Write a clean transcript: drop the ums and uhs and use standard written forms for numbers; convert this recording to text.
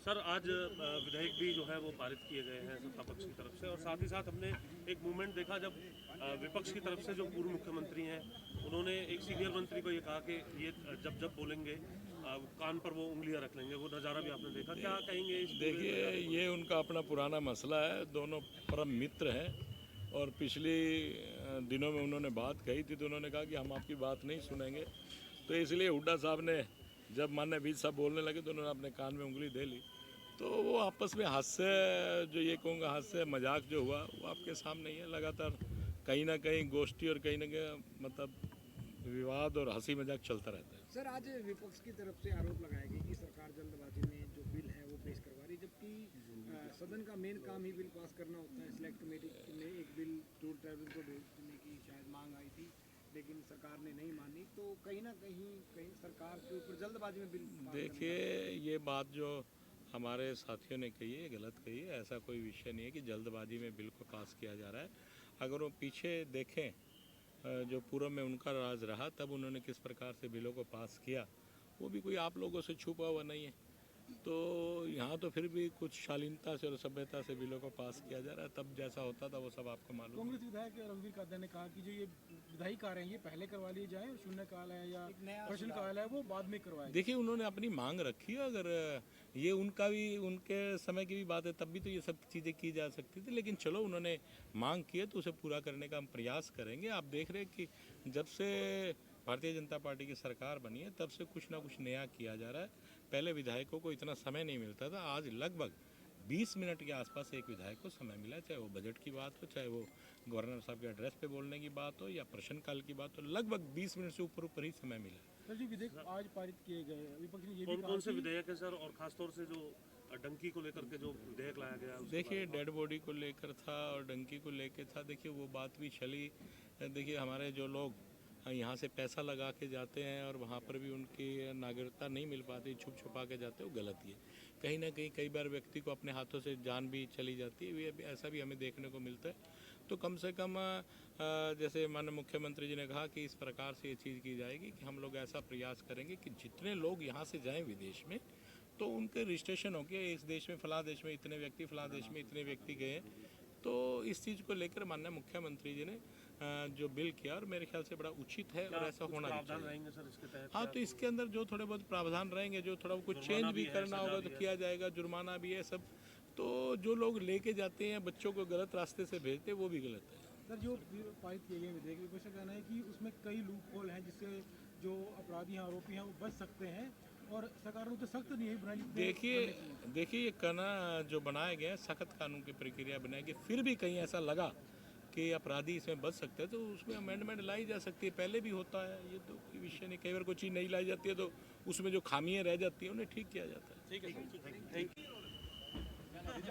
Sir आज विधेयक भी जो है वो पारित किए गए हैं सत्ता पक्ष की तरफ से, और साथ ही साथ हमने एक मूवमेंट देखा जब विपक्ष की तरफ से जो पूर्व मुख्यमंत्री हैं उन्होंने एक सीनियर मंत्री को ये कहा कि ये जब जब बोलेंगे कान पर वो उंगलियां रख लेंगे। वो नज़ारा भी आपने देखा, क्या कहेंगे इस? देखिए, ये उनका अपना पुराना मसला है। दोनों परम मित्र हैं और पिछले दिनों में उन्होंने बात कही थी तो उन्होंने कहा कि हम आपकी बात नहीं सुनेंगे। तो इसलिए हुड्डा साहब ने जब माननीय विज साहब बोलने लगे तो उन्होंने अपने कान में उंगली दे ली। तो वो आपस में हास्य, जो ये कहूँगा हास्य मजाक जो हुआ वो आपके सामने ही है। लगातार कहीं ना कहीं गोष्ठी और कहीं ना कहीं मतलब विवाद और हंसी मजाक चलता रहता है। सर, आज विपक्ष की तरफ से आरोप लगाया गया कि सरकार जल्दबाजी में जो बिल है वो पेश करवा रही, जबकि सदन का मेन काम ही बिल पास करना होता है। सिलेक्ट कमेटी में एक बिल टूर ट्रैवल को भेजने की शायद मांग आई थी, लेकिन सरकार ने नहीं मानी। तो कहीं ना कहीं सरकार के ऊपर जल्दबाजी में बिल देखिए, ये बात जो हमारे साथियों ने कही है गलत कही है। ऐसा कोई विषय नहीं है कि जल्दबाजी में बिल को पास किया जा रहा है। अगर वो पीछे देखें जो पूर्व में उनका राज रहा तब उन्होंने किस प्रकार से बिलों को पास किया, वो भी कोई आप लोगों से छुपा हुआ नहीं है। तो यहाँ तो फिर भी कुछ शालीनता से और सभ्यता से बिलों को पास किया जा रहा है। तब जैसा होता था वो सब आपको मालूम है। कांग्रेस विधायक रघुवीर कादा ने कहा कि जो ये विधायी कार्य है ये पहले करवा लिए जाए और शून्यकाल है या प्रश्नकाल है वो बाद में करवाए। देखिए, उन्होंने अपनी मांग रखी है। अगर ये उनका भी उनके समय की भी बात है तब भी तो ये सब चीज़ें की जा सकती थी, लेकिन चलो उन्होंने मांग की है तो उसे पूरा करने का हम प्रयास करेंगे। आप देख रहे हैं कि जब से भारतीय जनता पार्टी की सरकार बनी है तब से कुछ ना कुछ नया किया जा रहा है। पहले विधायकों को इतना समय नहीं मिलता था, आज लगभग 20 मिनट के आसपास एक विधायक को समय मिला, चाहे वो बजट की बात हो, चाहे वो गवर्नर साहब के एड्रेस पे बोलने की बात हो या प्रश्नकाल की बात हो। लगभग 20 मिनट से ऊपर ही समय मिला। सर, जो विधेयक आज पारित किए गए विपक्ष ने ये भी कौन कहा कौन से कि विधेयक है सर, और खासतौर से जो डंकी को लेकर के जो विधेयक लाया गया है? देखिए, डेड बॉडी को लेकर था और डंकी को लेकर था। देखिए, वो बात भी चली। देखिए, हमारे जो लोग यहाँ से पैसा लगा के जाते हैं और वहाँ पर भी उनकी नागरिकता नहीं मिल पाती, छुप छुपा के जाते हैं, वो गलत ही है। कहीं ना कहीं कई बार व्यक्ति को अपने हाथों से जान भी चली जाती है, ऐसा भी हमें देखने को मिलता है। तो कम से कम जैसे माननीय मुख्यमंत्री जी ने कहा कि इस प्रकार से ये चीज़ की जाएगी कि हम लोग ऐसा प्रयास करेंगे कि जितने लोग यहाँ से जाएँ विदेश में तो उनके रजिस्ट्रेशन हो गया, इस देश में फला देश में इतने व्यक्ति, फला देश में इतने व्यक्ति गए। तो इस चीज़ को लेकर माननीय मुख्यमंत्री जी ने जो बिल किया और मेरे ख्याल से बड़ा उचित है और ऐसा होना भी चाहिए। रहेंगे सर इसके तहत? हाँ, तो इसके अंदर जो थोड़े बहुत प्रावधान रहेंगे, जो थोड़ा कुछ चेंज भी करना होगा तो किया जाएगा। जुर्माना भी है सब। तो जो लोग लेके जाते हैं बच्चों को गलत रास्ते से भेजते हैं वो भी गलत है। सर, जो पारित किए गए विधेयक विपक्ष का कहना है कि उसमें कई लूप होल हैं जिससे जो अपराधी हैं, आरोपी हैं, वो बच सकते हैं और सरकार ने तो सख्त नहीं बनाई। देखिए, ये कानून जो बनाए गए सख्त कानून की प्रक्रिया बनाई गई, फिर भी कहीं ऐसा लगा कि अपराधी इसमें बच सकते हैं तो उसमें अमेंडमेंट लाई जा सकती है। पहले भी होता है, ये तो कोई विषय नहीं। कई बार कोई चीज़ नहीं लाई जाती है तो उसमें जो खामियां रह जाती है उन्हें ठीक किया जाता है। ठीक है सर, थैंक यू।